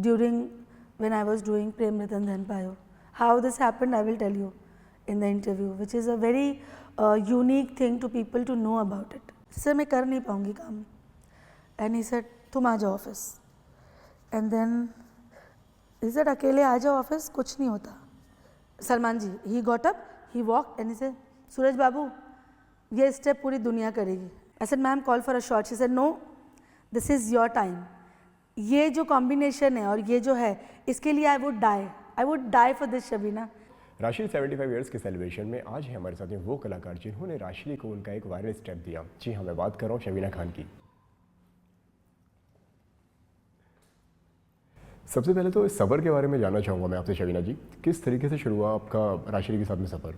during when I was doing Prem Ratan Dhan Payo. How this happened, I will tell you in the interview, which is a very unique thing to people to know about it. Sir, मैं कर नहीं पाऊँगी काम. And he said, तुम आ जाओ office. And then he said, अकेले आ जाओ ऑफिस, कुछ नहीं होता. सलमान जी, he got up, he walked and he said, सूरज बाबू, ये स्टेप पूरी दुनिया करेगी. I said, ma'am call for a shot. She said, no, this is your time. ये जो कॉम्बिनेशन है और ये जो है, इसके लिए I would die for this, Shabina. राशि 75 ईयर्स के सेलिब्रेशन में आज है हमारे साथ में वो कलाकार जिन्होंने राशि को उनका एक वायरल स्टेप दिया. जी हाँ, मैं बात कर रहा हूँ शबीना खान की. सबसे पहले तो इस सफ़र के बारे में जानना चाहूँगा मैं आपसे शबीना जी, किस तरीके से शुरू हुआ आपका राशि के साथ में सफ़र?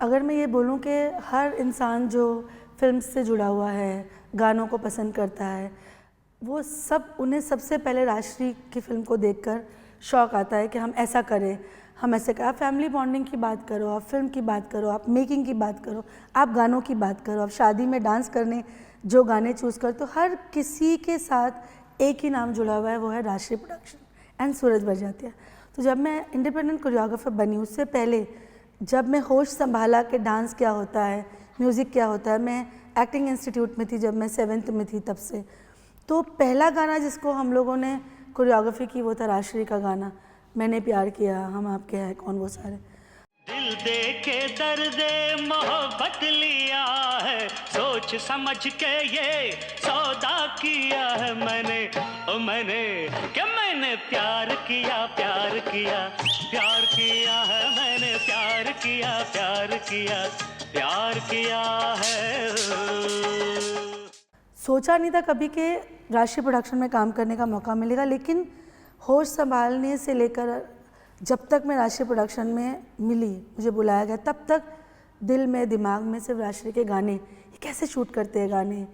अगर मैं ये बोलूँ कि हर इंसान जो फिल्म से जुड़ा हुआ है, गानों को पसंद करता है, वो सब उन्हें सबसे पहले राशि की फ़िल्म को देखकर शौक़ आता है कि हम ऐसा करें, हम ऐसे करें. आप फैमिली बॉन्डिंग की बात करो, आप फिल्म की बात करो, आप मेकिंग की बात करो, आप गानों की बात करो, आप शादी में डांस करने जो गाने चूज़ करो, तो हर किसी के साथ एक ही नाम जुड़ा हुआ है, वो है राशि प्रोडक्शन एंड सूरज बरजातिया. तो जब मैं इंडिपेंडेंट कोरियोग्राफर बनी, उससे पहले जब मैं होश संभाला कि डांस क्या होता है, म्यूज़िक क्या होता है, मैं एक्टिंग इंस्टीट्यूट में थी जब मैं 7th में थी तब से. तो पहला गाना जिसको हम लोगों ने कोरियोग्राफी की वो था राशि का गाना, मैंने प्यार किया, हम आपके हैं कौन, वो सारे. दिल दे के दर्दे मोहब्बत लिया है, सोच समझ के ये सौदा किया है मैंने, ओ मैंने क्या मैंने प्यार किया, प्यार किया, प्यार किया है मैंने, प्यार किया, प्यार किया, प्यार किया है. सोचा नहीं था कभी कि राशि प्रोडक्शन में काम करने का मौका मिलेगा, लेकिन होश संभालने से लेकर जब तक मैं राशि प्रोडक्शन में मिली, मुझे बुलाया गया, तब तक दिल में दिमाग में सिर्फ राशि के गाने, ये कैसे शूट करते हैं गाने.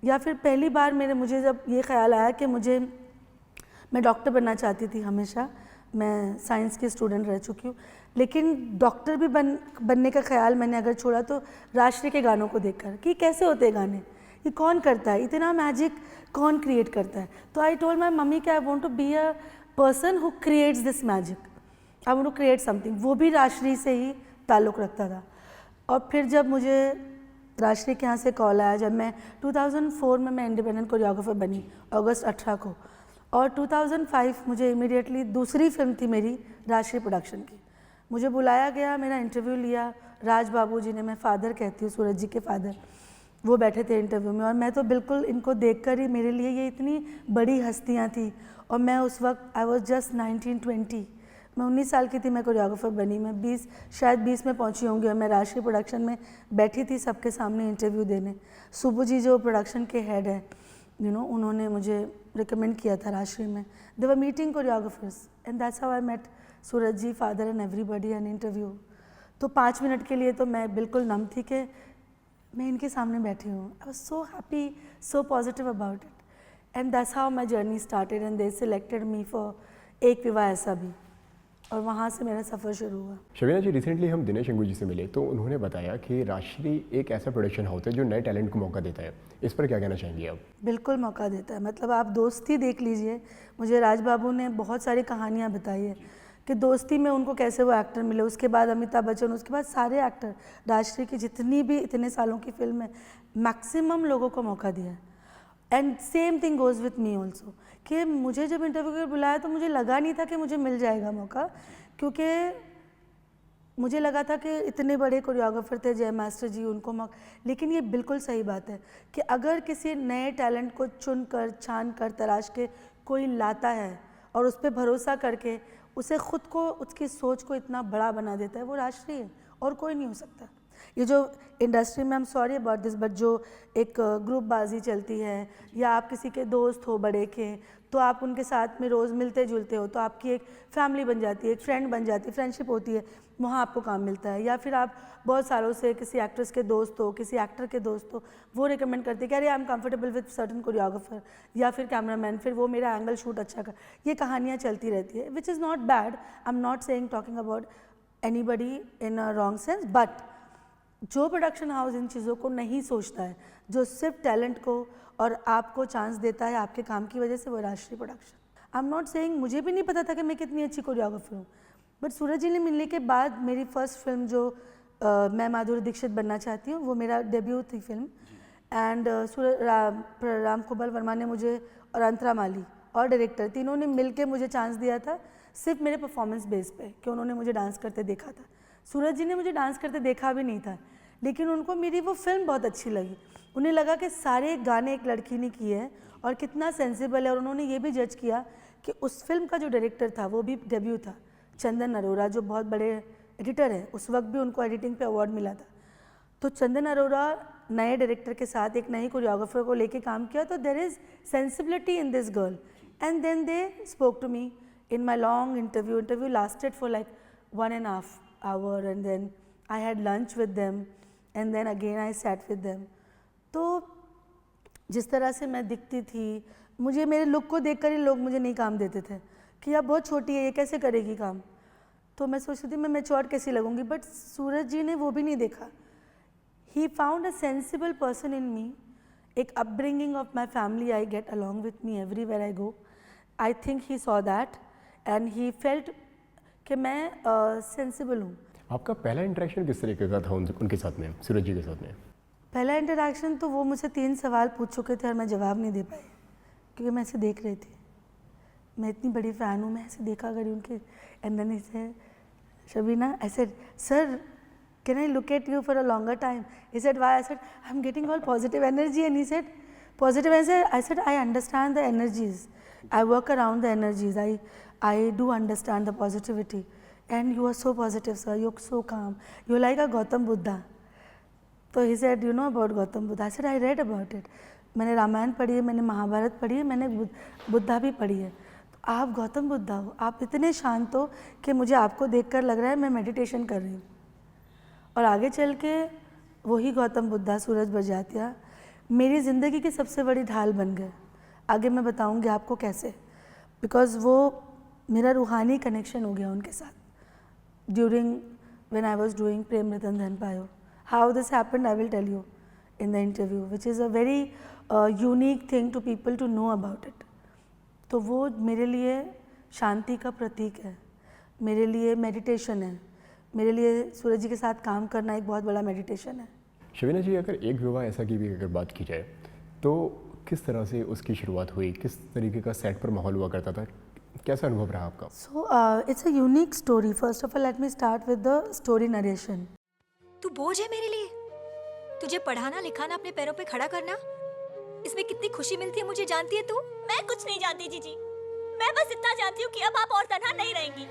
या फिर पहली बार मुझे जब ये ख्याल आया कि मैं डॉक्टर बनना चाहती थी हमेशा, मैं साइंस की स्टूडेंट रह चुकी हूँ, लेकिन डॉक्टर भी बनने का ख्याल मैंने अगर छोड़ा तो राशि के गानों को देखकर कि कैसे होते हैं गाने, ये कौन करता है, इतना मैजिक कौन क्रिएट करता है. तो आई टोल्ड माई मम्मी कि I want to be a person who creates this magic, I want to create something. वो भी राशि से ही ताल्लुक़ रखता था. और फिर जब मुझे राशि के यहाँ से कॉल आया, जब मैं 2004 में मैं इंडिपेंडेंट कोरियोग्राफर बनी अगस्त 18 को, और 2005 मुझे इमीडिएटली दूसरी फिल्म थी मेरी राशि प्रोडक्शन की, मुझे बुलाया गया, मेरा इंटरव्यू लिया. राज बाबू जी ने, मैं फादर कहती हूँ, सूरज जी के फादर, वो बैठे थे इंटरव्यू में, और मैं तो बिल्कुल इनको देखकर ही, मेरे लिए ये इतनी बड़ी हस्तियाँ थी. और मैं उस वक्त आई वॉज जस्ट 19-20, मैं 19 साल की थी, मैं कोरियोग्राफर बनी, मैं शायद 20 में पहुंची होंगी, और मैं राशि प्रोडक्शन में बैठी थी सबके सामने इंटरव्यू देने. सुबू जी जो प्रोडक्शन के हेड है, उन्होंने मुझे रिकमेंड किया था राशि में. They were meeting choreographers and that's how I met Suraj ji, father and everybody an interview. तो 5 मिनट के लिए तो मैं बिल्कुल नम थी कि मैं इनके सामने बैठी हूँ. आई was so happy, so positive about it, and that's how my journey started, and they selected me for एक विवाह ऐसा भी, और वहाँ से मेरा सफ़र शुरू हुआ. शबीना जी, रिसेंटली हम दिनेश अंगू जी से मिले तो उन्होंने बताया कि राशि एक ऐसा प्रोडक्शन हाउस है जो नए टैलेंट को मौका देता है. इस पर क्या कहना चाहेंगे आप? बिल्कुल मौका देता है. मतलब आप दोस्ती देख लीजिए, मुझे राज बाबू ने बहुत सारी कहानियाँ बताई है कि दोस्ती में उनको कैसे वो एक्टर मिले, उसके बाद अमिताभ बच्चन, उसके बाद सारे एक्टर, राशि की जितनी भी इतने सालों की फिल्म है, मैक्सिमम लोगों को मौका दिया है. And same thing goes with me also, कि मुझे जब इंटरव्यू के बुलाया तो मुझे लगा नहीं था कि मुझे मिल जाएगा मौका, क्योंकि मुझे लगा था कि इतने बड़े कोरियोग्राफर थे जय मास्टर जी, उनको मौका. लेकिन ये बिल्कुल सही बात है कि अगर किसी नए टैलेंट को चुन कर, छान कर, तराश के कोई लाता है और उस पर भरोसा करके उसे ख़ुद को, उसकी सोच को इतना बड़ा बना देता है, वो राशि है और कोई नहीं हो सकता. ये जो इंडस्ट्री में, I am sorry about this, but जो एक ग्रुप बाजी चलती है, या आप किसी के दोस्त हो बड़े के, तो आप उनके साथ में रोज़ मिलते जुलते हो, तो आपकी एक फैमिली बन जाती है, एक फ्रेंड बन जाती है, फ्रेंडशिप होती है, वहाँ आपको काम मिलता है. या फिर आप बहुत सालों से किसी एक्ट्रेस के दोस्त हो, किसी एक्टर के दोस्त हो, वो रिकमेंड करते हैं कि अरे I am comfortable with certain choreographer या फिर कैमरामैन, फिर वो मेरा एंगल शूट अच्छा कर. ये कहानियाँ चलती रहती है, which is not bad. I am not saying, talking about anybody in a wrong sense, but जो प्रोडक्शन हाउस इन चीज़ों को नहीं सोचता है, जो सिर्फ टैलेंट को और आपको चांस देता है आपके काम की वजह से, वो राशि production. I am not saying, मुझे भी नहीं पता था कि मैं कितनी अच्छी कोरियोग्राफर हूँ, बट सूरज जी ने मिलने के बाद मेरी फर्स्ट फिल्म जो मैं माधुरी दीक्षित बनना चाहती हूँ, वो मेरा डेब्यू थी फिल्म। एंड राम कुमार वर्मा ने मुझे, और अंतरा माली और डायरेक्टर, तीनों ने मिलके मुझे चांस दिया था सिर्फ मेरे परफॉर्मेंस बेस पे, कि उन्होंने मुझे डांस करते देखा था। सूरज जी ने मुझे डांस करते देखा भी नहीं था, लेकिन उनको मेरी वो फिल्म बहुत अच्छी लगी। उन्हें लगा कि सारे गाने एक लड़की ने किए हैं और कितना सेंसिबल है, और उन्होंने ये भी जज किया कि उस फिल्म का जो डायरेक्टर था वो भी डेब्यू था, चंदन अरोरा, जो बहुत बड़े एडिटर हैं। उस वक्त भी उनको एडिटिंग पे अवार्ड मिला था। तो चंदन अरोरा नए डायरेक्टर के साथ एक नई कोरियोग्राफर को लेके काम किया, तो there is sensibility in this girl. And then they spoke to me in my long interview lasted for like 1.5 hour, and then I had lunch with them, and then again I sat with them. तो जिस तरह से मैं दिखती थी, मुझे मेरे look को देखकर ही लोग मुझे नहीं काम देते थे कि आप बहुत छोटी है, ये कैसे करेगी काम। तो मैं सोचती थी मैं मैच्योर कैसी लगूंगी, बट सूरज जी ने वो भी नहीं देखा। He found a sensible person in me, एक upbringing of my family, I get along with me everywhere I go. I think he saw that and he felt कि मैं सेंसिबल हूँ। आपका पहला इंटरेक्शन किस तरीके का था उनके साथ में, सूरज जी के साथ में? पहला इंटरेक्शन तो वो मुझसे 3 सवाल पूछ चुके थे और मैं जवाब नहीं दे पाई, क्योंकि मैं ऐसे देख रही थी। मैं इतनी बड़ी फ़ैन हूँ, मैं ऐसे देखा करी उनके। एंड देन से Shabina, I said sir can I look at you for a longer time? He said why? I said I am getting all positive energy. And he said positive energy? I said I understand the energies, I work around the energies, I do understand the positivity, and you are so positive, sir. You're so calm. You're like a Gautam Buddha. So he said, you know about Gautam Buddha? I said, I read about it. मैंने रामायण पढ़ी है, मैंने महाभारत पढ़ी है, मैंने बुद्धा भी पढ़ी है। तो आप गौतम बुद्धा हो, आप इतने शांत हो कि मुझे आपको देखकर लग रहा है मैं मेडिटेशन कर रही हूँ। और आगे चल के वही गौतम बुद्धा, सूरज बड़जात्या मेरी ज़िंदगी की सबसे बड़ी ढाल बन गए। आगे मैं बताऊँगी आपको कैसे, बिकॉज वो मेरा रूहानी कनेक्शन हो गया उनके साथ during when I was doing Prem Ratan Dhan Payo. How this happened I will tell you in the interview, which is a very unique thing to people to know about it. तो वो मेरे लिए शांति का प्रतीक है, मेरे लिए मेडिटेशन है, मेरे लिए सूरज जी के साथ काम करना एक बहुत बड़ा मेडिटेशन है। शबीना जी, अगर एक विवाह ऐसा की भी अगर बात की जाए तो किस तरह से उसकी शुरुआत हुई, किस तरीके का सेट पर माहौल हुआ करता था, कैसा अनुभव रहा आपका? So it's a unique story. First of all let me start with the story narration. तू बोझ है मेरे लिए, तुझे पढ़ाना लिखाना, अपने पैरों पे खड़ा करना, इसमें कितनी खुशी मिलती है मुझे जानती है तू? मैं कुछ नहीं जानती जीजी, मैं बस इतना जानती हूँ कि अब आप और तन्हा नहीं रहेंगी।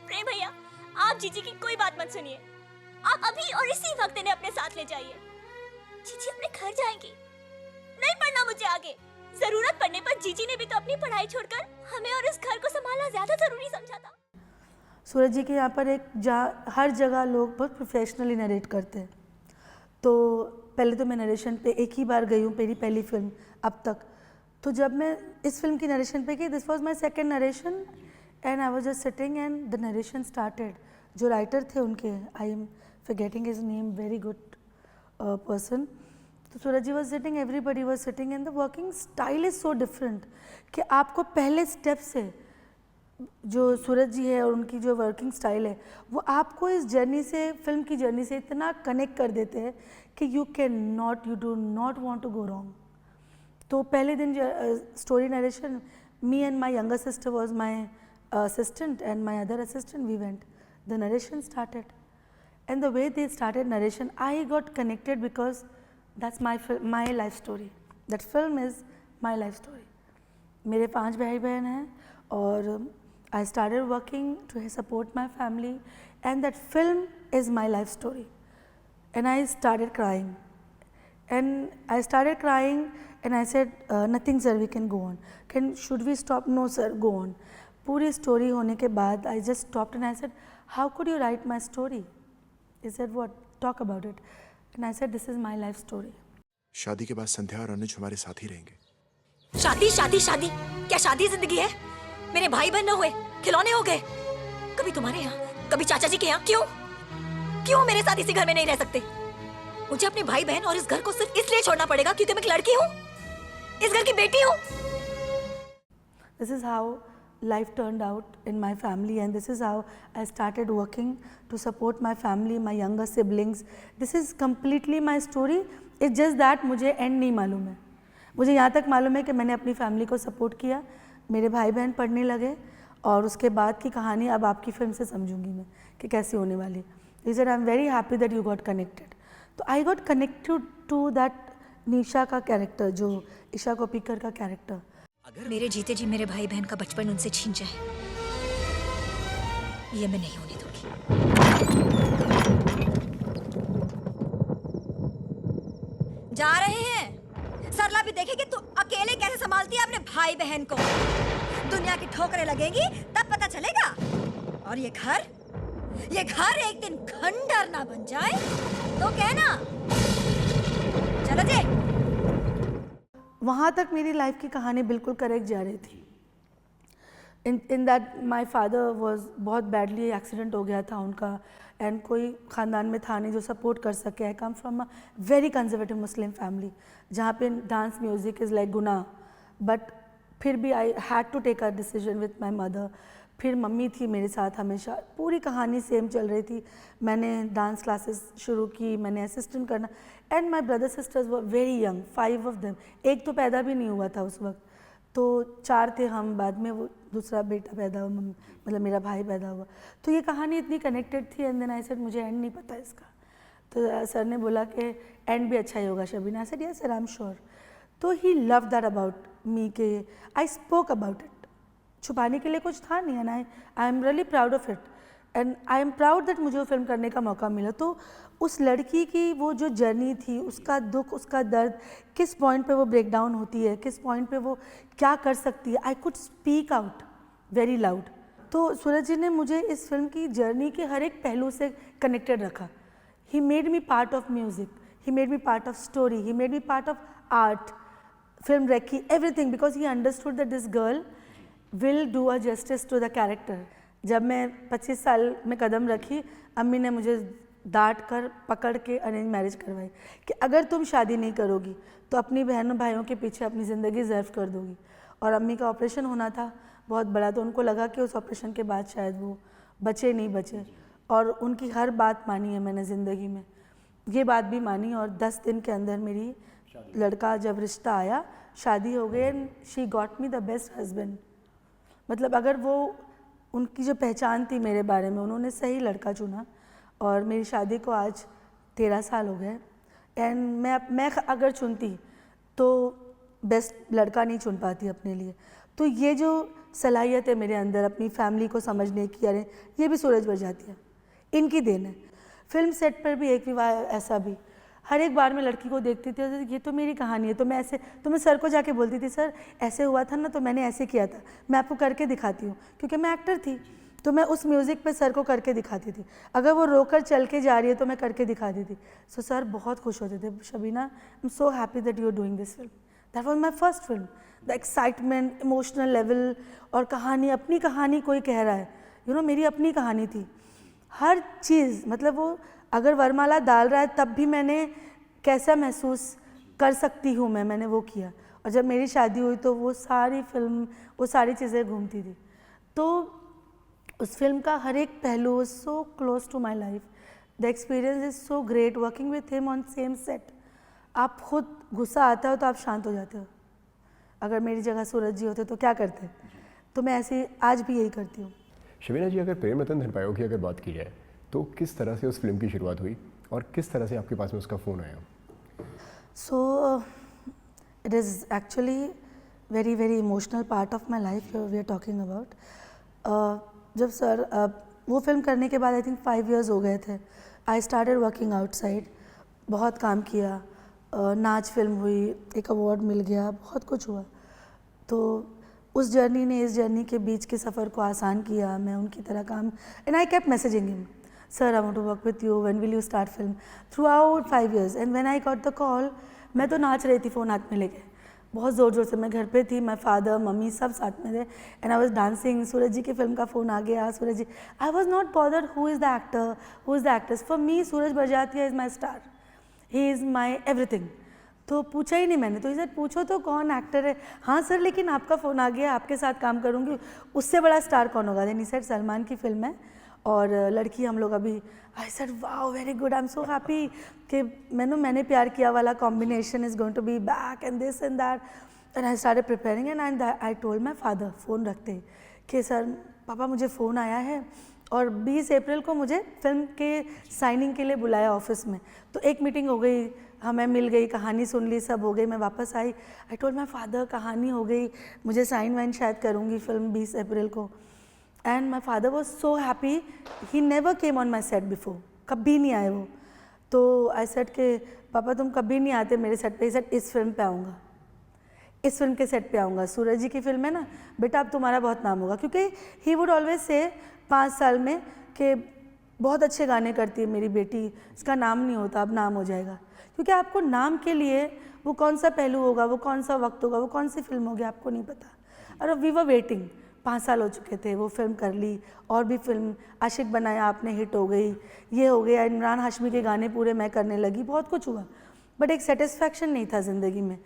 प्रेम भैया, आप जीजी की कोई बात मत सुनिए, आप अभी और इसी वक्त इन्हें अपने साथ ले जाइए। जीजी अपने घर जाएंगी, नहीं पढ़ना मुझे आगे। जरूरत पड़ने पर जीजी ने भी तो अपनी पढ़ाई छोड़कर हमें और इस घर को संभालना ज्यादा जरूरी समझा था। सूरज जी के यहाँ पर हर जगह लोग बहुत प्रोफेशनली नरेट करते हैं। तो पहले तो मैं नरेशन पे एक ही बार गई हूँ, मेरी पहली फिल्म अब तक। तो जब मैं इस फिल्म की नरेशन पे गई, this was my second narration, and I was just sitting and the narration started. जो राइटर थे उनके, I am forgetting his name, very good person. तो Suraj ji was sitting, everybody was sitting, and the working style is so different कि आपको पहले step से जो सूरज जी है और उनकी जो वर्किंग स्टाइल है वो आपको इस जर्नी से, फिल्म की जर्नी से इतना कनेक्ट कर देते हैं कि you do not want to go wrong. तो पहले दिन story narration, me and my younger sister was my assistant and my other assistant, we went, the narration started, and the way they started narration, I got connected because that's my life story. That film is my life story. मेरे 5 भाई बहन हैं और I started working to support my family, and that film is my life story. And I started crying. And I started crying and I said, nothing sir, we can go on. Should we stop? No sir, go on. पूरी story होने के बाद I just stopped and I said, how could you write my story? He said, what? Talk about it. And I said, this is my life story. शादी के बाद संध्या और अनुज हमारे साथ ही रहेंगे। शादी शादी शादी, क्या शादी जिंदगी है? मेरे भाई बहन न हुए, खिलौने हो गए। कभी तुम्हारे यहाँ, कभी चाचा जी के यहाँ। क्यों क्यों मेरे साथ इसी घर में नहीं रह सकते? मुझे अपने भाई बहन और इस घर को सिर्फ इसलिए छोड़ना पड़ेगा क्योंकि मैं एक लड़की हूँ, इस घर की बेटी हूँ। This is how life turned out in my family, and this is how I started working to support my family, my younger siblings. This is completely my story. It's just that मुझे end नहीं मालूम है. मुझे यहाँ तक मालूम है कि मैंने अपनी फैमिली को सपोर्ट किया, मेरे भाई बहन पढ़ने लगे, और उसके बाद की कहानी अब आपकी फिल्म से समझूंगी मैं कि कैसी होने वाली. He said, I'm very happy that you got connected. तो I got connected to that निशा का कैरेक्टर, जो ईशा कोप्पिकर का कैरेक्टर. मेरे जीते जी मेरे भाई बहन का बचपन उनसे छीन जाए, ये मैं नहीं होने दूंगी. जा रहे हैं. सरला भी देखेगी तू अकेले कैसे संभालती है अपने भाई बहन को. दुनिया की ठोकरें लगेंगी तब पता चलेगा. और ये घर एक दिन खंडर ना बन जाए तो कहना. चलो जी. वहाँ तक मेरी लाइफ की कहानी बिल्कुल करेक्ट जा रही थी. In that my father was बहुत बैडली एक्सीडेंट हो गया था उनका, एंड कोई ख़ानदान में था नहीं जो सपोर्ट कर सके. I come from a very conservative Muslim family जहाँ पे डांस म्यूज़िक इज़ लाइक गुनाह, बट फिर भी I had to take a decision with my mother. फिर मम्मी थी मेरे साथ हमेशा, पूरी कहानी सेम चल रही थी. मैंने डांस क्लासेस शुरू की, मैंने असिस्टेंट करना, and my brother sisters were very young, 5 of them. एक तो पैदा भी नहीं हुआ था उस वक्त, तो 4 थे हम. बाद में वो दूसरा बेटा पैदा हुआ, मतलब मेरा भाई पैदा हुआ. तो ये कहानी इतनी कनेक्टेड थी. एंड देन आई सेड मुझे एंड नहीं पता इसका. तो सर ने बोला कि एंड भी अच्छा ही होगा Shabina. I said yes sir, I am sure. तो ही लव दैट अबाउट मी के आई स्पोक अबाउट इट. छुपाने के लिए कुछ था नहीं, and I am really proud of it, and I am proud that मुझे वो फिल्म करने का मौका मिला. तो उस लड़की की वो जो जर्नी थी, उसका दुख, उसका दर्द, किस पॉइंट पे वो ब्रेक डाउन होती है, किस पॉइंट पे वो क्या कर सकती है, I could speak out very loud. तो सूरज जी ने मुझे इस फिल्म की जर्नी के हर एक पहलू से कनेक्टेड रखा. He made me part of music, he made me part of story, he made me part of art, film रेकी, everything, because he understood that this girl will do a justice to the character. जब मैं 25 साल में कदम रखी, अम्मी ने मुझे डांट कर पकड़ के अरेंज मैरिज करवाई कि अगर तुम शादी नहीं करोगी तो अपनी बहनों भाइयों के पीछे अपनी ज़िंदगी ज़र्व कर दोगी. और अम्मी का ऑपरेशन होना था बहुत बड़ा, तो उनको लगा कि उस ऑपरेशन के बाद शायद वो बचे नहीं बचे, और उनकी हर बात मानी है मैंने ज़िंदगी में. ये बात भी मानी, और 10 दिन के अंदर मेरी लड़का जब रिश्ता आया, शादी हो गई, and she got me the best husband. मतलब अगर वो उनकी जो पहचान थी मेरे बारे में, उन्होंने सही लड़का चुना. और मेरी शादी को आज 13 साल हो गए, एंड मैं अगर चुनती तो बेस्ट लड़का नहीं चुन पाती अपने लिए. तो ये जो सलाहियत है मेरे अंदर अपनी फैमिली को समझने की, अरे ये भी सूरज बरजातिया इनकी देन है. फिल्म सेट पर भी एक विवाह ऐसा भी, हर एक बार मैं लड़की को देखती थी, ये तो मेरी कहानी है. तो मैं सर को जाके बोलती थी, सर ऐसे हुआ था ना, तो मैंने ऐसे किया था, मैं आपको करके दिखाती हूँ. क्योंकि मैं एक्टर थी, तो मैं उस म्यूज़िक पे सर को करके दिखाती थी. अगर वो रोकर चल के जा रही है तो मैं करके दिखाती थी. सो सर बहुत खुश होते थे, Shabina I am so happy that you are doing this film. That was my first film. The excitement, emotional level, और कहानी, अपनी कहानी कोई कह रहा है, यू नो, मेरी अपनी कहानी थी. हर चीज़, मतलब वो अगर वरमाला डाल रहा है तब भी मैंने कैसा महसूस कर सकती हूँ मैंने वो किया. और जब मेरी शादी हुई तो वो सारी फिल्म, वो सारी चीज़ें घूमती थी. तो उस फिल्म का हर एक पहलू so close to my life. The experience is so great working with him on same set. आप खुद गुस्सा आता हो तो आप शांत हो जाते हो. अगर मेरी जगह सूरज जी होते तो क्या करते. तो मैं ऐसे आज भी यही करती हूँ. शबीना जी, अगर प्रेम रतन धन की अगर बात की जाए तो किस तरह से उस फिल्म की शुरुआत हुई और किस तरह से आपके पास में उसका फ़ोन आया? So it is actually very very emotional part of my life we are talking about. जब सर वो फिल्म करने के बाद आई थिंक 5 years हो गए थे. आई स्टार्टेड वर्किंग आउटसाइड, बहुत काम किया, नाच फिल्म हुई, एक अवार्ड मिल गया, बहुत कुछ हुआ. तो उस जर्नी ने इस जर्नी के बीच के सफ़र को आसान किया. मैं उनकी तरह काम, and I kept messaging him, sir I want to work with you, when will you start film, throughout 5 years. And when I got the call, मैं तो नाच रही थी फ़ोन हाथ में लेके, बहुत ज़ोर ज़ोर से. मैं घर पे थी, माई फादर मम्मी सब साथ में थे, and I was dancing. Suraj ji की फिल्म का फ़ोन आ गया, Suraj ji. I was not bothered who is the actor, who is the actress. For me Suraj Barjatya is my star, he is my everything. तो पूछा ही नहीं मैंने, तो सर पूछो तो कौन एक्टर है। हाँ सर, लेकिन आपका फ़ोन आ गया, आपके साथ काम करूँगी, उससे बड़ा स्टार कौन होगा। देन सर सलमान की फ़िल्म है और लड़की हम लोग अभी। I said wow very good, I am so happy कि मैंने प्यार किया वाला combination is going to be back and this and that. And I started preparing and I told my father phone रखते ही कि सर पापा मुझे फ़ोन आया है और 20 अप्रैल को मुझे फिल्म के साइनिंग के लिए बुलाया ऑफिस में। तो एक मीटिंग हो गई, हमें मिल गई, कहानी सुन ली, सब हो गई। मैं वापस आई, आई टोल्ड माई फादर कहानी हो गई, मुझे साइन वाइन शायद करूँगी फिल्म 20 अप्रैल को। And my father was so happy, he never came on my set before, कभी नहीं आए वो। तो आई सेड के पापा तुम कभी नहीं आते मेरे सेट पे। सेट इस फिल्म पे आऊँगा, इस फिल्म के सेट पे आऊँगा, सूरज जी की फिल्म है ना बेटा, अब तुम्हारा बहुत नाम होगा। क्योंकि ही वुड ऑलवेज से 5 साल में कि बहुत अच्छे गाने करती है मेरी बेटी, इसका नाम नहीं होता, अब नाम हो जाएगा। क्योंकि आपको नाम के लिए वो कौन सा पहलू होगा, वो कौन सा वक्त होगा, वो कौन सी फिल्म होगी, आपको नहीं पता। और वी वर वेटिंग, 5 साल हो चुके थे, वो फिल्म कर ली। और भी फिल्म आशिक बनाया आपने, हिट हो गई, ये हो गया, इमरान हाशमी के गाने पूरे मैं करने लगी, बहुत कुछ हुआ। बट एक सेटिस्फैक्शन नहीं था ज़िंदगी में।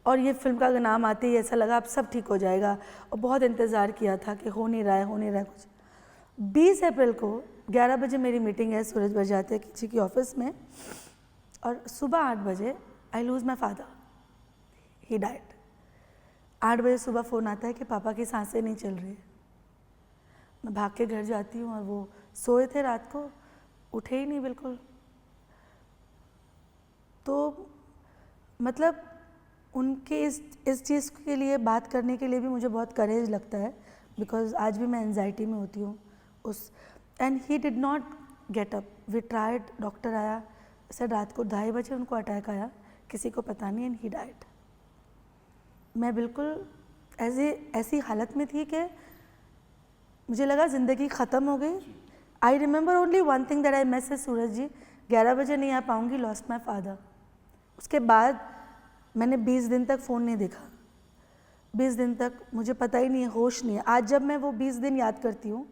और ये फिल्म का नाम आते ही ऐसा लगा अब सब ठीक हो जाएगा। और बहुत इंतज़ार किया था कि हो नहीं रहा है कुछ। 20 अप्रैल को 11 बजे मेरी मीटिंग है सूरज बरजात्या जी की ऑफिस में, और सुबह 8 बजे आई loose my father, he died. 8 बजे सुबह फ़ोन आता है कि पापा की सांसें नहीं चल रही है। मैं भाग के घर जाती हूँ और वो सोए थे रात को, उठे ही नहीं बिल्कुल। तो मतलब उनके इस चीज़ के लिए बात करने के लिए भी मुझे बहुत करेज लगता है, बिकॉज आज भी मैं एंजाइटी में होती हूँ उस। And he did not get up, we tried, doctor आया, सर रात को 2:30 बजे उनको अटैक आया, किसी को पता नहीं, एंड ही डाइड। मैं बिल्कुल ऐसी हालत में थी कि मुझे लगा ज़िंदगी ख़त्म हो गई। I remember only one thing that I message Suraj ji, 11 बजे नहीं आ पाऊँगी, लॉस्ट माई फादर। उसके बाद मैंने 20 दिन तक फ़ोन नहीं देखा, 20 दिन तक मुझे पता ही नहीं है, होश नहीं है। आज जब मैं वो 20 दिन याद करती हूँ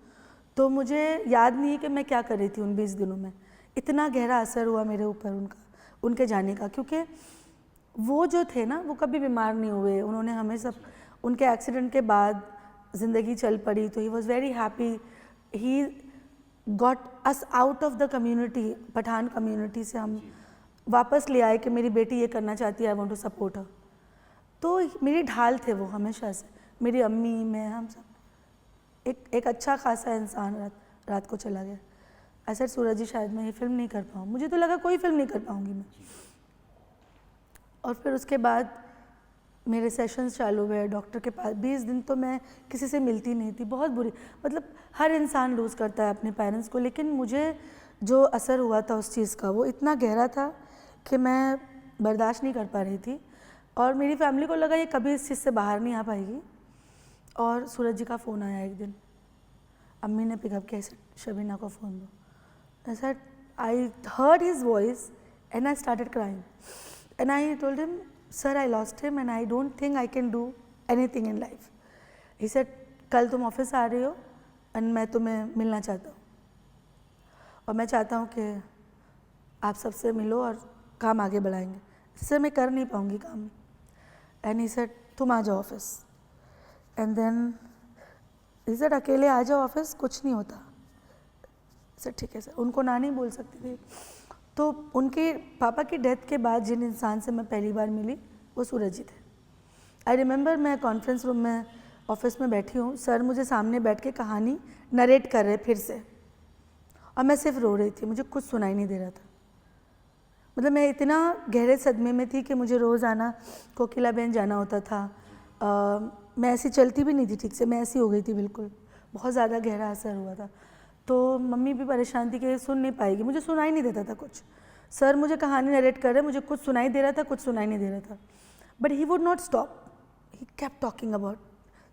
तो मुझे याद नहीं है कि मैं क्या कर रही थी उन 20 दिनों में। इतना गहरा असर हुआ मेरे ऊपर उनके जाने का, क्योंकि वो जो थे ना वो कभी बीमार नहीं हुए। उन्होंने हमें सब, उनके एक्सीडेंट के बाद ज़िंदगी चल पड़ी, तो he was very happy, he got us out of the community, Pathan community से हम वापस ले आए कि मेरी बेटी ये करना चाहती है, आई वांट टू सपोर्ट हर। तो मेरी ढाल थे वो हमेशा से, मेरी अम्मी, मैं, हम सब। एक अच्छा खासा इंसान रात को चला गया। ऐसा सूरज जी शायद मैं ये फिल्म नहीं कर पाऊँ, मुझे तो लगा कोई फिल्म नहीं कर पाऊँगी मैं। और फिर उसके बाद मेरे सेशंस चालू हुए डॉक्टर के पास। 20 दिन तो मैं किसी से मिलती नहीं थी, बहुत बुरी, मतलब हर इंसान लूज़ करता है अपने पेरेंट्स को, लेकिन मुझे जो असर हुआ था उस चीज़ का वो इतना गहरा था कि मैं बर्दाश्त नहीं कर पा रही थी। और मेरी फैमिली को लगा ये कभी इस चीज़ से बाहर नहीं आ पाएगी। और सूरज जी का फ़ोन आया एक दिन, अम्मी ने पिकअप किया, शबीना को फ़ोन दो। ऐसा I heard his voice and I started crying and I told him, sir I lost him and I don't think I can do anything in life. He said कल तुम ऑफिस आ रही हो and मैं तुम्हें मिलना चाहता हूँ और मैं चाहता हूँ कि आप सबसे मिलो और काम आगे बढ़ाएंगे। सर मैं कर नहीं पाऊँगी काम। एंड ही सेड तुम आ जाओ office. And then he said अकेले आ जाओ ऑफिस, कुछ नहीं होता। सर ठीक है सर, उनको ना नहीं बोल सकती थी। तो उनके पापा की डेथ के बाद जिन इंसान से मैं पहली बार मिली वो सूरज जी थे। आई रिमेंबर मैं कॉन्फ्रेंस रूम में ऑफिस में बैठी हूँ, सर मुझे सामने बैठ के कहानी नरेट कर रहे फिर से, और मैं सिर्फ रो रही थी, मुझे कुछ सुनाई नहीं दे रहा था। मतलब मैं इतना गहरे सदमे में थी कि मुझे रोज़ आना कोकिला बहन जाना होता था। मैं ऐसी चलती भी नहीं थी ठीक से, मैं ऐसी हो गई थी बिल्कुल, बहुत ज़्यादा गहरा असर हुआ था। तो मम्मी भी परेशान थी कि सुन नहीं पाएगी, मुझे सुनाई नहीं देता था कुछ। सर मुझे कहानी नरेट कर रहे, मुझे कुछ सुनाई दे रहा था, कुछ सुनाई नहीं दे रहा था। But he would not stop, he kept talking about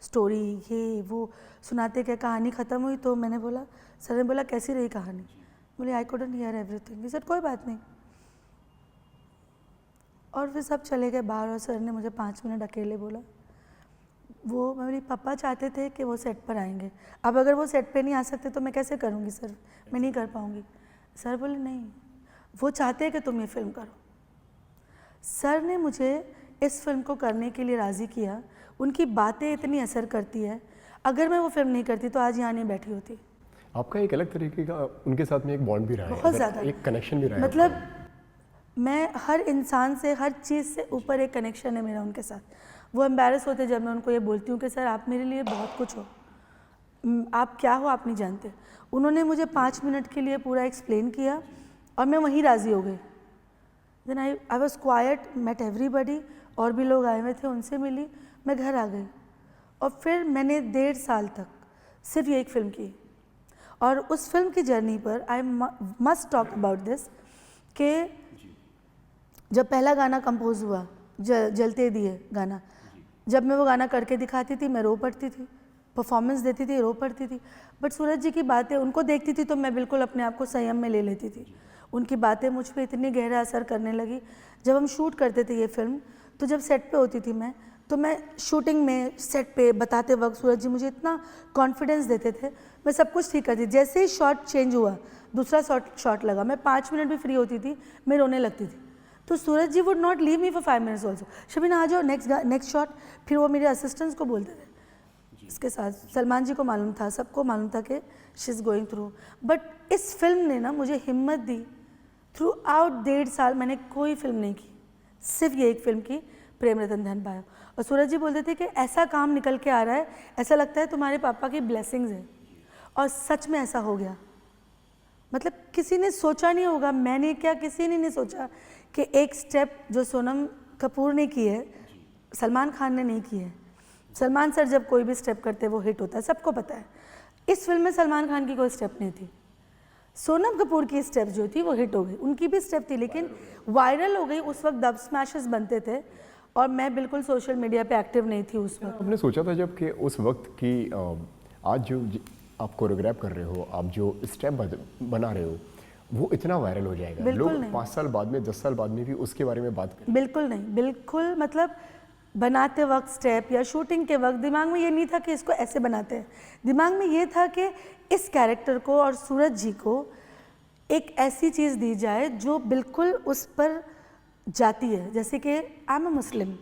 story, ये वो सुनाते। क्या कहानी ख़त्म हुई तो मैंने बोला, सर ने बोला कैसी रही कहानी? बोले I couldn't hear everything. Sir कोई बात नहीं। और फिर सब चले गए बाहर और सर ने मुझे 5 मिनट अकेले बोला। वो मेरे पापा चाहते थे कि वो सेट पर आएंगे, अब अगर वो सेट पे नहीं आ सकते तो मैं कैसे करूँगी सर, मैं नहीं कर पाऊँगी। सर बोले नहीं, वो चाहते हैं कि तुम ये फिल्म करो। सर ने मुझे इस फिल्म को करने के लिए राज़ी किया। उनकी बातें इतनी असर करती है, अगर मैं वो फिल्म नहीं करती तो आज यहाँ नहीं बैठी होती। आपका एक अलग तरीके का उनके साथ में एक बॉन्ड भी रहा है, बहुत अगर ज़्यादा। एक कनेक्शन भी रहा है मतलब आपका। मैं हर इंसान से, हर चीज़ से ऊपर एक कनेक्शन है मेरा उनके साथ। वो एम्बैरस होते जब मैं उनको ये बोलती हूँ कि सर आप मेरे लिए बहुत कुछ हो, आप क्या हो आप नहीं जानते। उन्होंने मुझे 5 मिनट के लिए पूरा एक्सप्लेन किया और मैं वहीं राज़ी हो गई। Then I was quite, met everybody, और भी लोग आए हुए थे, उनसे मिली, मैं घर आ गई। और फिर मैंने 1.5 साल तक सिर्फ ये एक फ़िल्म की। और उस फिल्म की जर्नी पर I must talk about this कि जब पहला गाना कंपोज हुआ, जलते दिए गाना, जब मैं वो गाना करके दिखाती थी मैं रो पड़ती थी, परफॉर्मेंस देती थी रो पड़ती थी। बट सूरज जी की बातें उनको देखती थी तो मैं बिल्कुल अपने आप को संयम में ले लेती थी। उनकी बातें मुझ पर इतनी गहरा असर करने लगी। जब हम शूट करते थे ये फिल्म, तो जब सेट पे होती थी मैं, तो मैं शूटिंग में सेट पे बताते वक्त सूरज जी मुझे इतना कॉन्फिडेंस देते थे, मैं सब कुछ ठीक करती। जैसे ही शॉट चेंज हुआ, दूसरा शॉट लगा, मैं 5 मिनट भी फ्री होती थी, मैं रोने लगती थी। तो Suraj ji would not leave me for 5 minutes also, Shabina आ जाओ नेक्स्ट शॉट। फिर वो मेरे असिस्टेंट्स को बोलते थे, इसके साथ सलमान जी को मालूम था, सबको मालूम था कि she is going through. But इस फिल्म ने ना मुझे हिम्मत दी। थ्रू आउट 1.5 साल मैंने कोई फिल्म नहीं की, सिर्फ ये एक फिल्म की, प्रेम रतन धन पायो। और सूरज जी बोलते थे कि ऐसा काम निकल के आ रहा है, ऐसा लगता है तुम्हारे पापा की ब्लेसिंग्स है। और सच में ऐसा हो गया। मतलब किसी ने सोचा नहीं होगा, मैंने क्या, किसी ने नहीं सोचा कि एक स्टेप जो सोनम कपूर ने की है, सलमान खान ने नहीं की है। सलमान सर जब कोई भी स्टेप करते हैं वो हिट होता है, सबको पता है। इस फिल्म में सलमान खान की कोई स्टेप नहीं थी, सोनम कपूर की स्टेप जो थी वो हिट हो गई। उनकी भी स्टेप थी लेकिन वायरल हो गई। उस वक्त दब स्मैशेस बनते थे और मैं बिल्कुल सोशल मीडिया पे एक्टिव नहीं थी उस वक्त। आपने सोचा था जब कि उस वक्त की आज जो आप कोरियोग्राफ कर रहे हो, आप जो स्टेप बना रहे हो, वो इतना वायरल हो जाएगा, बिल्कुल लोग नहीं। 5 साल बाद में, 10 साल बाद में भी उसके बारे में बात करें? बिल्कुल नहीं, बिल्कुल। मतलब बनाते वक्त स्टेप या शूटिंग के वक्त दिमाग में ये नहीं था कि इसको ऐसे बनाते हैं। दिमाग में ये था कि इस कैरेक्टर को और सूरज जी को एक ऐसी चीज़ दी जाए जो बिल्कुल उस पर जाती है। जैसे कि आई एम अ मुस्लिम,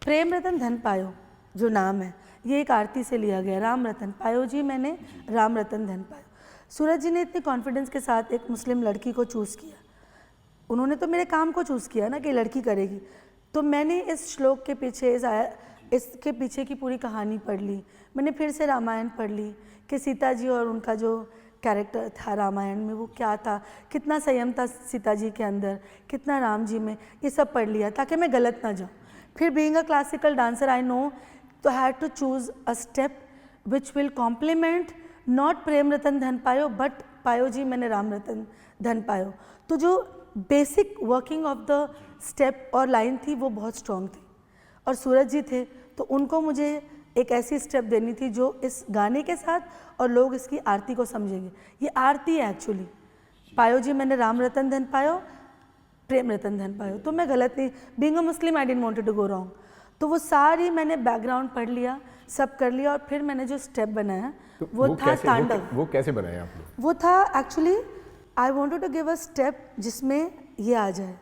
प्रेम रतन धन पायो जो नाम है ये एक आरती से लिया गया, राम रतन पायो जी, मैंने राम रतन धन पायो। सूरज जी ने इतने कॉन्फिडेंस के साथ एक मुस्लिम लड़की को चूज़ किया। उन्होंने तो मेरे काम को चूज़ किया ना कि लड़की करेगी। तो मैंने इस श्लोक के पीछे, इसके पीछे की पूरी कहानी पढ़ ली। मैंने फिर से रामायण पढ़ ली कि सीता जी और उनका जो कैरेक्टर था रामायण में वो क्या था, कितना संयम था सीता जी के अंदर, कितना राम जी में, ये सब पढ़ लिया ताकि मैं गलत ना जाऊँ। फिर being a classical dancer I know तो had to choose a step which will complement not Prem Ratan Dhan Payo but पायो जी मैंने राम रतन धन पायो। तो जो basic working of the step और लाइन थी वो बहुत स्ट्रॉन्ग थी। और सूरज जी थे तो उनको मुझे एक ऐसी स्टेप देनी थी जो इस गाने के साथ और लोग इसकी आरती को समझेंगे। ये आरती है एक्चुअली, पायो जी मैंने राम रतन धन पायो, प्रेम रतन धन पायो। तो मैं गलत नहीं, being a Muslim I didn't wanted to go wrong. तो वो सारी मैंने बैकग्राउंड पढ़ लिया, सब कर लिया और फिर मैंने जो स्टेप बनाया तो वो था तांडव। वो कैसे बनाया आपने? वो था actually I wanted to give a step जिसमें ये आ जाए।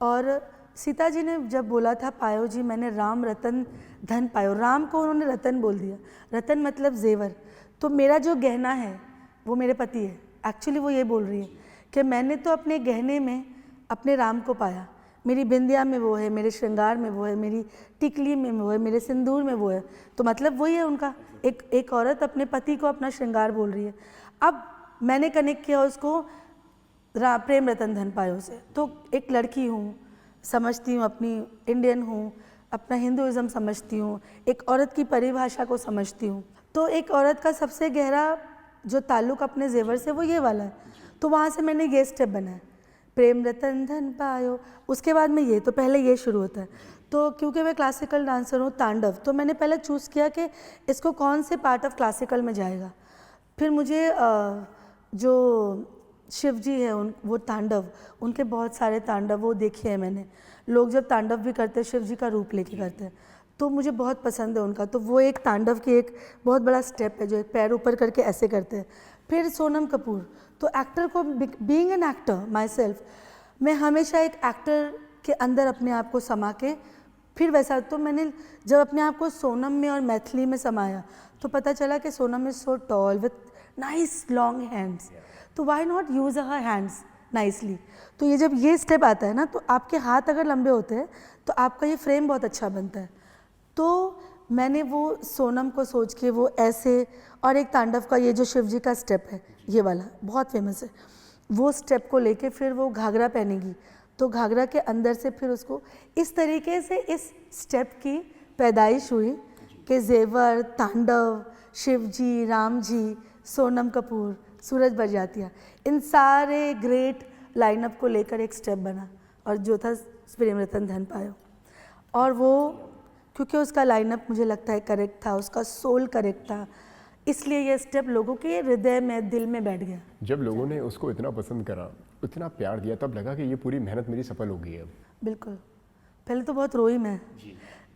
और सीता जी ने जब बोला था पायो जी मैंने राम रतन धन पायो, राम को उन्होंने रतन बोल दिया, रतन मतलब जेवर। तो मेरा जो गहना है वो मेरे पति है। एक्चुअली वो ये बोल रही है कि मैंने तो अपने गहने में अपने राम को पाया, मेरी बिंदिया में वो है, मेरे श्रृंगार में वो है, मेरी टिकली में वो है, मेरे सिंदूर में वो है। तो मतलब वही है उनका, एक औरत अपने पति को अपना श्रृंगार बोल रही है। अब मैंने कनेक्ट किया उसको प्रेम रतन धन पायो से। तो एक लड़की हूँ, समझती हूँ, अपनी इंडियन हूँ, अपना हिंदुइज़्म समझती हूँ, एक औरत की परिभाषा को समझती हूँ। तो एक औरत का सबसे गहरा जो ताल्लुक़ अपने जेवर से वो ये वाला है। तो वहाँ से मैंने ये स्टेप बनाया, प्रेम रतन धन पायो। उसके बाद में ये, तो पहले ये शुरू होता है। तो क्योंकि मैं क्लासिकल डांसर हूँ, तांडव, तो मैंने पहले चूज़ किया कि इसको कौन से पार्ट ऑफ क्लासिकल में जाएगा। फिर मुझे जो शिव जी है वो तांडव, उनके बहुत सारे तांडव वो देखे हैं मैंने। लोग जब तांडव भी करते हैं शिव जी का रूप लेके करते हैं, तो मुझे बहुत पसंद है उनका। तो वो एक तांडव की एक बहुत बड़ा स्टेप है जो एक पैर ऊपर करके ऐसे करते हैं। फिर सोनम कपूर, तो एक्टर को being an actor my self, मैं हमेशा एक एक्टर कि अंदर अपने आप को समा के फिर वैसा। तो मैंने जब अपने आप को सोनम में और मैथिली में समाया तो पता चला कि Sonam is so tall with nice long hands, तो why not use her hands nicely. तो ये जब ये स्टेप आता है ना, तो आपके हाथ अगर लंबे होते हैं तो आपका ये फ्रेम बहुत अच्छा बनता है। तो मैंने वो सोनम को सोच के वो ऐसे, और एक तांडव का ये जो शिव जी का स्टेप है ये वाला बहुत फेमस है, वो स्टेप को लेके फिर वो घाघरा पहनेगी, तो घाघरा के अंदर से फिर उसको इस तरीके से इस स्टेप की पैदाइश हुई कि जेवर, तांडव, शिव जी, राम जी, सोनम कपूर, सूरज बरजातिया, इन सारे ग्रेट लाइनअप को लेकर एक स्टेप बना, और जो था प्रेम रतन धन पायो। और वो क्योंकि उसका लाइनअप मुझे लगता है करेक्ट था, उसका सोल करेक्ट था, इसलिए ये स्टेप लोगों के हृदय में, दिल में बैठ गया। जब लोगों ने उसको इतना पसंद करा, इतना प्यार दिया, तब लगा कि ये पूरी मेहनत मेरी सफल हो गई है। बिल्कुल, पहले तो बहुत रोई मैं।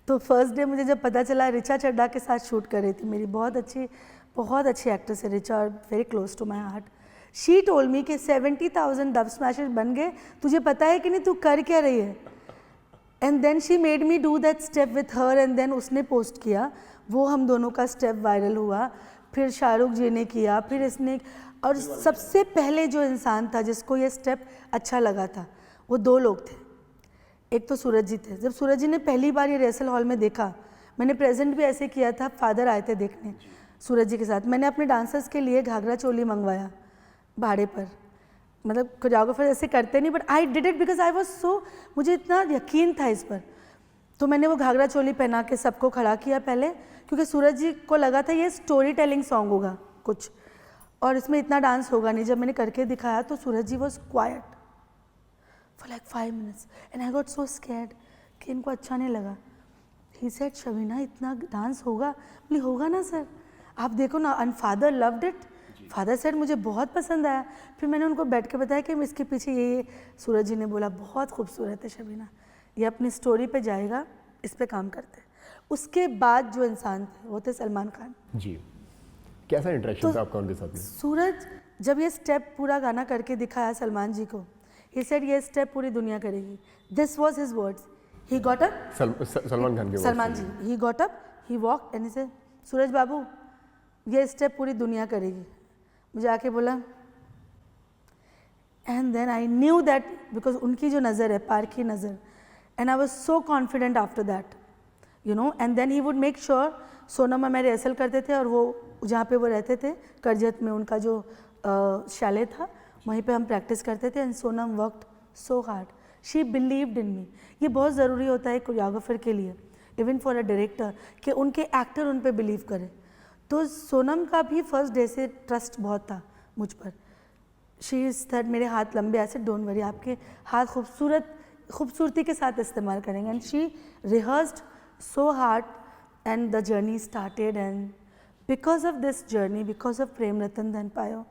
तो फर्स्ट डे मुझे जब पता चला, रिचा चड्ढा के साथ शूट कर रही थी, मेरी बहुत अच्छी एक्ट्रेस है रिचा, और very close to my heart. She told me कि 70,000 डब स्मैशर्स बन गए, तुझे पता है कि नहीं, तू कर क्या रही है। And then she made me do that step with her, and then उसने पोस्ट किया, वो हम दोनों का स्टेप वायरल हुआ, फिर शाहरुख जी ने किया, फिर इसने, और सबसे पहले जो इंसान था जिसको ये स्टेप अच्छा लगा था वो 2 लोग थे। एक तो सूरज जी थे। जब सूरज जी ने पहली बार ये रिहर्सल हॉल में देखा, मैंने प्रेजेंट भी ऐसे किया था, फादर आए थे देखने सूरज जी के साथ, मैंने अपने डांसर्स के लिए घाघरा चोली मंगवाया भाड़े पर, मतलब कोरियोग्राफर ऐसे करते नहीं, but I did it because I was सो, मुझे इतना यकीन था इस पर। तो मैंने वो घाघरा चोली पहना के सबको खड़ा किया पहले, क्योंकि सूरज जी को लगा था ये स्टोरी टेलिंग सॉन्ग होगा कुछ, और इसमें इतना डांस होगा नहीं। जब मैंने करके दिखाया तो Suraj ji was quite for like 5 minutes and I got so scared कि इनको अच्छा नहीं लगा। ही सेड, शबीना इतना डांस होगा? बोली होगा ना सर, आप देखो ना। And father loved it. Father said मुझे बहुत पसंद आया। फिर मैंने उनको बैठ के बताया कि इसके पीछे ये सूरज जी ने बोला बहुत खूबसूरत है शबीना, ये अपनी स्टोरी पे जाएगा, इस पे काम करते हैं। उसके बाद जो इंसान थे वो थे सलमान खान जी। कैसा इंटरेक्शन था आपका उनके साथ में? सूरज जब ये स्टेप पूरा गाना करके दिखाया सलमान जी को, ही सेड ये स्टेप पूरी दुनिया करेगी। This was his words. He got up, Salman Khan के Salman ji, he got up, he walk and he said, Suraj babu ये स्टेप पूरी दुनिया करेगी। मुझे आके बोला, and then I knew that, because उनकी जो नज़र है पार की नज़र, and I was so confident after that, you know. And then he would make sure, Sonam में रिहर्सल करते थे, और वो जहाँ पे वो रहते थे करजत में, उनका जो शैले था, वहीं पे हम प्रैक्टिस करते थे। And Sonam worked so hard, she believed in me. ये बहुत ज़रूरी होता है कोरियोग्राफर के लिए, इवन फॉर अ डायरेक्टर, कि उनके एक्टर उन पे बिलीव करें। तो सोनम का भी फर्स्ट डे से ट्रस्ट बहुत था मुझ पर। शी इज़ दैट मेरे हाथ लंबे, ऐसे डोंट वरी, आपके हाथ खूबसूरती के साथ इस्तेमाल करेंगे। And she rehearsed so hard and the journey started. And because of this journey, because of Prem Ratan Dhan Payo,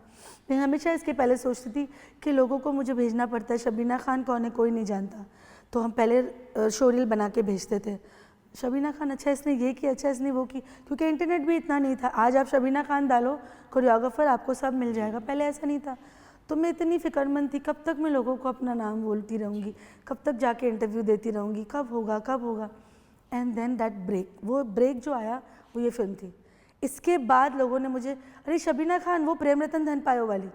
मैं हमेशा इसके पहले सोचती थी कि लोगों को मुझे भेजना पड़ता है, शबीना खान कौन है कोई नहीं जानता, तो हम पहले शोरील बना के भेजते थे, शबीना खान अच्छा इसने ये किया, अच्छा इसने वो की, क्योंकि इंटरनेट भी इतना नहीं था। आज आप शबीना खान डालो कोरियोग्राफर, आपको सब मिल जाएगा, पहले ऐसा नहीं था। तो मैं इतनी फिक्रमंद थी, कब तक मैं लोगों को अपना नाम बोलती रहूँगी, कब तक जाके इंटरव्यू देती रहूँगी, कब होगा कब होगा। एंड देन दैट ब्रेक, वो ब्रेक जो आया वो ये फिल्म थी। इसके बाद लोगों ने मुझे, अरे शबीना खान वो प्रेम रतन धन पायो वाली,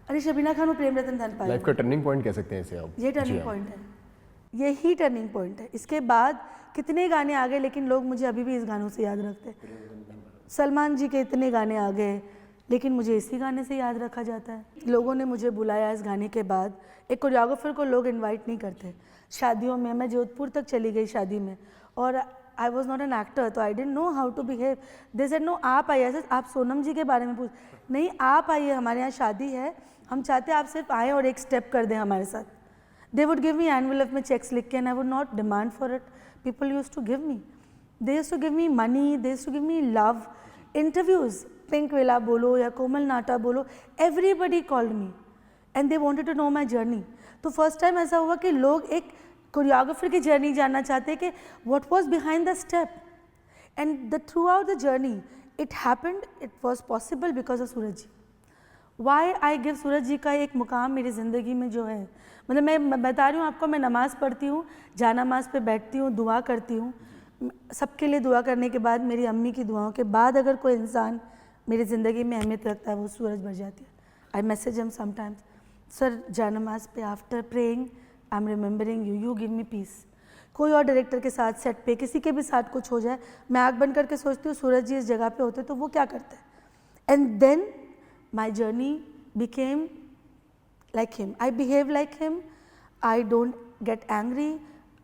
अरे शबीना खान वो प्रेम रतन धन पायो। लाइफ का टर्निंग पॉइंट कह सकते हैं इसे आप। ये टर्निंग पॉइंट है, यही टर्निंग पॉइंट है। इसके बाद कितने गाने आ गए, लेकिन लोग मुझे अभी भी इस गानों से याद रखते हैं। सलमान जी के इतने गाने आ गए, लेकिन मुझे इसी गाने से याद रखा जाता है। लोगों ने मुझे बुलाया इस गाने के बाद। एक कोरियोग्राफर को लोग इनवाइट नहीं करते शादियों में। मैं जोधपुर तक चली गई शादी में, और I was not an actor, तो I don't know how to behave. They said no आप आइए, ऐसे आप सोनम जी के बारे में पूछ, नहीं आप आइए, हमारे यहाँ शादी है, हम चाहते हैं आप सिर्फ आएँ और एक स्टेप कर दें हमारे साथ। They would give me envelope में चेक्स लिख के, and I would not demand for it. People use to give me, they use to give me money, they use to give me love. Interviews, Pinkvilla बोलो या कोमल नाटा बोलो, everybody called me and they wanted to know my journey. तो first time ऐसा हुआ कि लोग एक choreographer की जर्नी जानना चाहते हैं कि what was behind the step, and the throughout the journey it happened, it was possible because of Suraj ji. Why I give Suraj ji का एक मुकाम मेरी ज़िंदगी में जो है, मतलब मैं बता रही हूँ आपको, मैं नमाज़ पढ़ती हूँ, जानमाज़ पे बैठती हूँ, दुआ करती हूँ, सबके लिए दुआ करने के बाद, मेरी अम्मी की दुआओं के बाद अगर कोई इंसान मेरी ज़िंदगी में अहमियत रखता है वो Suraj Barjatya. I message him sometimes, sir जानमाज़ पे after praying I am remembering you, you give me peace. कोई और डायरेक्टर के साथ सेट पे किसी के भी साथ कुछ हो जाए, मैं आँख बंद करके सोचती हूँ सूरज जी इस जगह पे होते तो वो क्या करते हैं। And then my journey became like him. I behave like him. I don't get angry.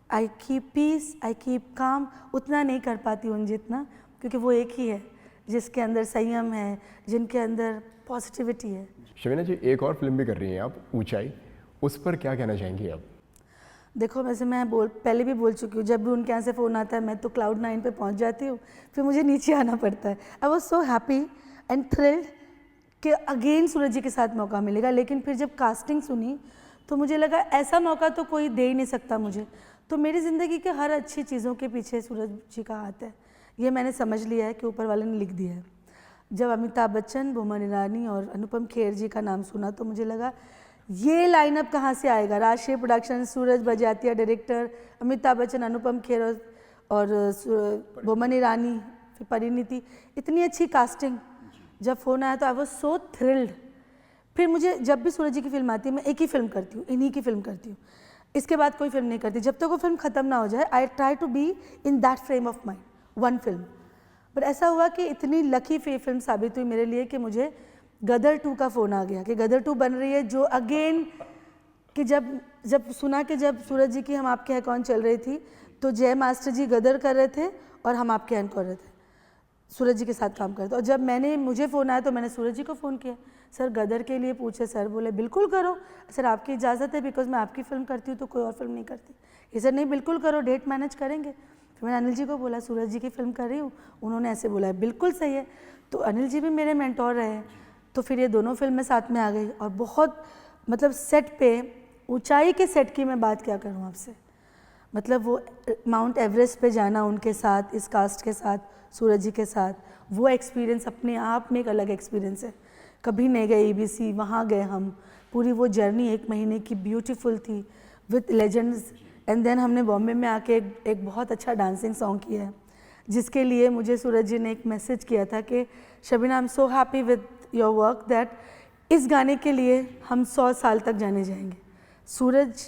I keep peace. I keep calm. उतना नहीं कर पाती हूँ जितना, क्योंकि वो एक ही है जिसके अंदर संयम है, जिनके अंदर पॉजिटिविटी है। शबीना जी, एक और फिल्म भी कर रही हैं आप, ऊंचाई, उस पर क्या कहना चाहेंगी आप? देखो, वैसे मैं पहले भी बोल चुकी हूँ, जब भी उनके यहाँ से फ़ोन आता है मैं तो क्लाउड 9 पे पहुँच जाती हूँ, फिर मुझे नीचे आना पड़ता है। आई was so happy and thrilled कि अगेन सूरज जी के साथ मौका मिलेगा, लेकिन फिर जब कास्टिंग सुनी तो मुझे लगा ऐसा मौका तो कोई दे ही नहीं सकता मुझे। तो मेरी ज़िंदगी के हर अच्छी चीज़ों के पीछे सूरज जी का हाथ है, ये मैंने समझ लिया है कि ऊपर वाले ने लिख दिया है। जब अमिताभ बच्चन, बोमन ईरानी और अनुपम खेर जी का नाम सुना तो मुझे लगा ये लाइनअप कहाँ से आएगा। राष्ट्रीय प्रोडक्शन, सूरज बरजातिया डायरेक्टर, अमिताभ बच्चन, अनुपम खेर और बोमन ईरानी, फिर परिणीति, इतनी अच्छी कास्टिंग। जब फ़ोन आया तो आई वॉज सो थ्रिल्ड। फिर मुझे जब भी सूरज जी की फिल्म आती है मैं एक ही फिल्म करती हूँ, इन्हीं की फिल्म करती हूँ, इसके बाद कोई फिल्म नहीं करती। जब तक वो फिल्म ख़त्म ना हो जाए I try to be in that frame of mind, one film. But ऐसा हुआ कि इतनी लकी फिल्म साबित हुई मेरे लिए कि मुझे गदर 2 का फ़ोन आ गया कि गदर 2 बन रही है, जो अगेन कि जब सुना कि जब सूरज जी की हम आपके हैं कौन चल रही थी तो जय मास्टर जी गदर कर रहे थे और हम आपके हैं कर रहे थे, सूरज जी के साथ काम करते। और जब मुझे फ़ोन आया तो मैंने सूरज जी को फ़ोन किया, सर गदर के लिए पूछे। सर बोले बिल्कुल करो, सर आपकी इजाज़त है, बिकॉज मैं आपकी फ़िल्म करती हूँ तो कोई और फिल्म नहीं करती। ये सर नहीं बिल्कुल करो, डेट मैनेज करेंगे। फिर मैंने अनिल जी को बोला सूरज जी की फ़िल्म कर रही हूँ, उन्होंने ऐसे बोला बिल्कुल सही है। तो अनिल जी भी मेरे मेंटोर रहे, तो फिर ये दोनों फिल्में साथ में आ गई। और बहुत मतलब सेट पे, ऊंचाई के सेट की मैं बात क्या करूँ आपसे, मतलब वो माउंट एवरेस्ट पे जाना उनके साथ, इस कास्ट के साथ, सूरज जी के साथ, वो एक्सपीरियंस अपने आप में एक अलग एक्सपीरियंस है। कभी नहीं गए EBC, वहाँ गए हम, पूरी वो जर्नी 1 महीने की ब्यूटीफुल थी विथ लेजेंड्स। एंड देन हमने बॉम्बे में आके एक बहुत अच्छा डांसिंग सॉन्ग किया है, जिसके लिए मुझे सूरज जी ने एक मैसेज किया था कि Shabina I am so happy with your work that इस गाने के लिए हम 100 साल तक जाने जाएंगे। सूरज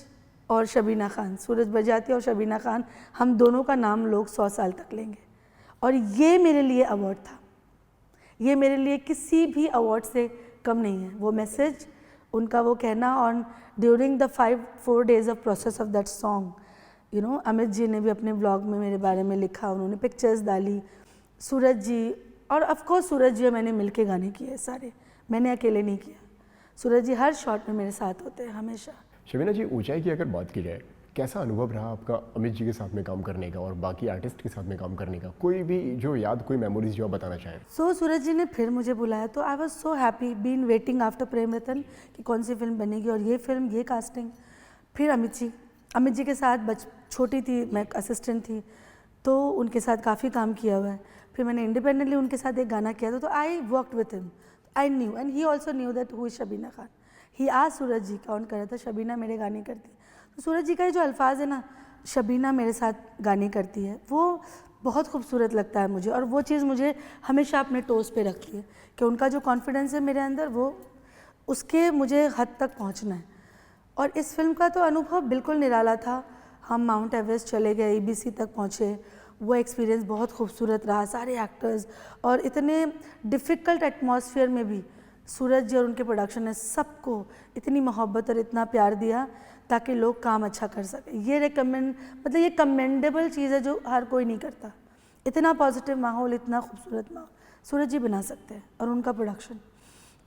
और शबीना खान, सूरज बरजातिया और शबीना खान, हम दोनों का नाम लोग 100 साल तक लेंगे। और ये मेरे लिए अवार्ड था, ये मेरे लिए किसी भी अवार्ड से कम नहीं है। वो मैसेज, उनका वो कहना, और during the 4 days of process of that song, you know, Amit ji ने भी अपने ब्लॉग में मेरे बारे में लिखा, उन्होंने पिक्चर्स डाली, सूरज जी और ऑफ कोर्स सूरज जी मैंने मिलके गाने किए सारे, मैंने अकेले नहीं किया। सूरज जी हर शॉट में मेरे साथ होते हैं हमेशा। शबीना जी, ऊंचाई की अगर बात की जाए, कैसा अनुभव रहा आपका अमित जी के साथ में काम करने का और बाकी आर्टिस्ट के साथ में काम करने का? कोई भी जो याद, कोई मेमोरीज जो आप बताना चाहें। सूरज जी ने फिर मुझे बुलाया तो I was so happy, been waiting after Prem Ratan कि कौन सी फिल्म बनेगी, और ये फिल्म, ये कास्टिंग। फिर अमित जी के साथ छोटी थी मैं, असिस्टेंट थी, तो उनके साथ काफ़ी काम किया हुआ है। फिर मैंने इंडिपेंडेंटली उनके साथ एक गाना किया था, तो I worked with him, I knew and he also knew that who is Shabina Khan. ही आज सूरज जी कौन कर रहा था, शबीना मेरे गाने करती। तो सूरज जी का ये जो अल्फाज है ना, शबीना मेरे साथ गाने करती है, वो बहुत खूबसूरत लगता है मुझे, और वो चीज़ मुझे हमेशा अपने टोस पे रखती है कि उनका जो कॉन्फिडेंस है मेरे अंदर, वो उसके मुझे हद तक पहुंचना है। और इस फिल्म का तो अनुभव बिल्कुल निराला था। हम माउंट एवरेस्ट चले गए, EBC तक पहुँचे, वो एक्सपीरियंस बहुत खूबसूरत रहा। सारे एक्टर्स, और इतने डिफ़िकल्ट एटमॉस्फेयर में भी सूरज जी और उनके प्रोडक्शन ने सबको इतनी मोहब्बत और इतना प्यार दिया ताकि लोग काम अच्छा कर सकें। ये ये कमेंडेबल चीज़ है जो हर कोई नहीं करता। इतना पॉजिटिव माहौल, इतना खूबसूरत माहौल सूरज जी बना सकते हैं, और उनका प्रोडक्शन।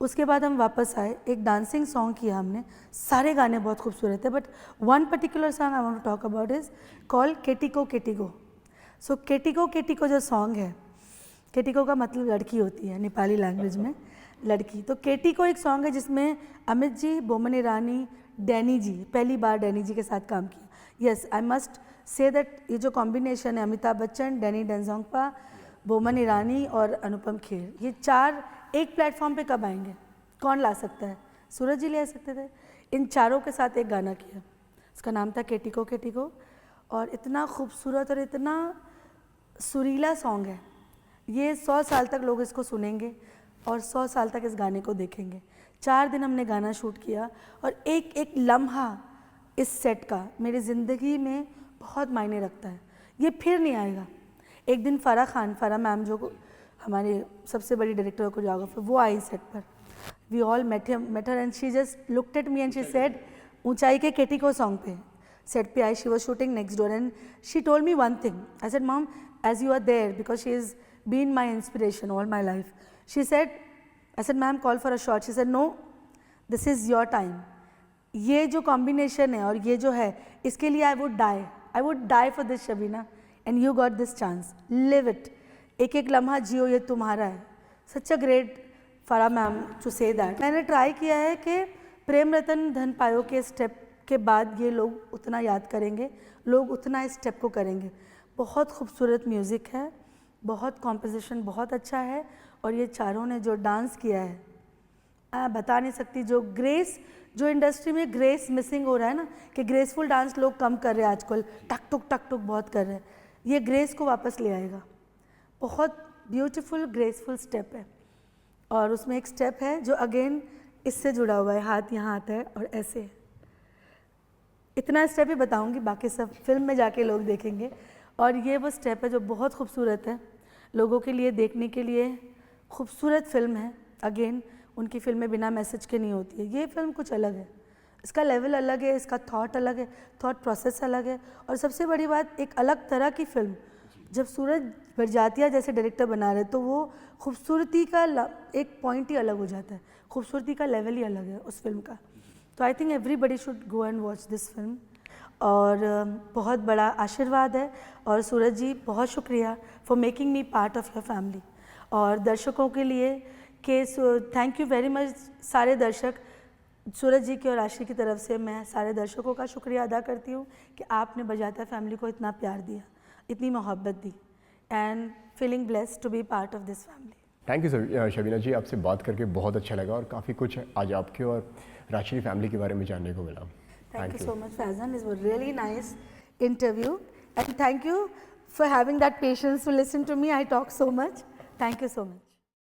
उसके बाद हम वापस आए, एक डांसिंग सॉन्ग किया हमने, सारे गाने बहुत खूबसूरत है, but one particular song I want to talk about is called Ketiko Ketiko. So Ketiko Ketiko जो सॉन्ग है, केटिको का मतलब लड़की होती है नेपाली लैंग्वेज में, लड़की। तो केटिको एक सॉन्ग है जिसमें अमित जी, बोमन ईरानी, डैनी जी, पहली बार डैनी जी के साथ काम किया। Yes, I must say that ये जो कॉम्बिनेशन है, अमिताभ बच्चन, डैनी डेंजोंगपा, बोमन ईरानी और अनुपम खेर, ये 4 एक प्लेटफॉर्म पे कब आएंगे? कौन ला सकता है? सूरज जी ले सकते थे। इन चारों के साथ एक गाना किया, उसका नाम था केटिको केटिको, और इतना खूबसूरत और इतना सुरीला सॉन्ग है। ये 100 साल तक लोग इसको सुनेंगे और 100 साल तक इस गाने को देखेंगे। 4 दिन हमने गाना शूट किया और एक एक लम्हा इस सेट का मेरी ज़िंदगी में बहुत मायने रखता है। ये फिर नहीं आएगा। एक दिन फ़राह मैम जो हमारी सबसे बड़ी डायरेक्टर और कोरियोग्राफर, वो आई सेट पर। We all met her and she just looked at me and she said, Uunchai के केटिको सॉन्ग पे सेट पे आई, she was shooting next door and she told me one thing. I said mom, as you are there, because she is been my inspiration all my life, she said, I said ma'am call for a shot, she said no, this is your time. ये जो combination है और ये जो है, इसके लिए I would die for this Shabina, and you got this chance, live it, एक एक लम्हा जियो, ये तुम्हारा है। Such a great Farah ma'am to say that. मैंने ट्राई किया है कि प्रेम रतन धन पायो के स्टेप के बाद ये लोग उतना याद करेंगे, लोग उतना इस स्टेप को करेंगे। बहुत खूबसूरत म्यूज़िक है, बहुत कॉम्पोजिशन बहुत अच्छा है, और ये चारों ने जो डांस किया है मैं बता नहीं सकती। जो ग्रेस, जो इंडस्ट्री में ग्रेस मिसिंग हो रहा है ना, कि ग्रेसफुल डांस लोग कम कर रहे हैं आजकल, टक टुक बहुत कर रहे हैं, ये ग्रेस को वापस ले आएगा। बहुत ब्यूटीफुल ग्रेसफुल स्टेप है, और उसमें एक स्टेप है जो अगेन इससे जुड़ा हुआ है, हाथ यहाँ आता है और ऐसे। इतना स्टेप ही बताऊंगी, बाकी सब फिल्म में जाके लोग देखेंगे। और ये वो स्टेप है जो बहुत खूबसूरत है, लोगों के लिए देखने के लिए खूबसूरत फिल्म है। अगेन उनकी फिल्में बिना मैसेज के नहीं होती है, ये फिल्म कुछ अलग है, इसका लेवल अलग है, इसका थॉट अलग है, थॉट प्रोसेस अलग है, और सबसे बड़ी बात, एक अलग तरह की फिल्म। जब सूरज बरजातिया जैसे डायरेक्टर बना रहे, तो वो खूबसूरती का एक पॉइंट ही अलग हो जाता है, खूबसूरती का लेवल ही अलग है उस फिल्म का। तो I think everybody should go and watch this film, और बहुत बड़ा आशीर्वाद है। और सूरज जी, बहुत शुक्रिया for making me part of your family. और दर्शकों के लिए कि थैंक यू वेरी मच सारे दर्शक, सूरज जी की और राशि की तरफ से मैं सारे दर्शकों का शुक्रिया अदा करती हूँ कि आपने बजाता फैमिली को इतना प्यार दिया, इतनी मोहब्बत दी, and feeling blessed to be part of this family. Thank you Shabina ji, आपसे बात करके बहुत अच्छा लगा, और काफ़ी कुछ आज आपके और राशि फैमिली के बारे में जानने को मिला। Thank you so much, Faizan. It was a really nice interview. And thank you for having that patience to listen to me. I talk so much. Thank you so much.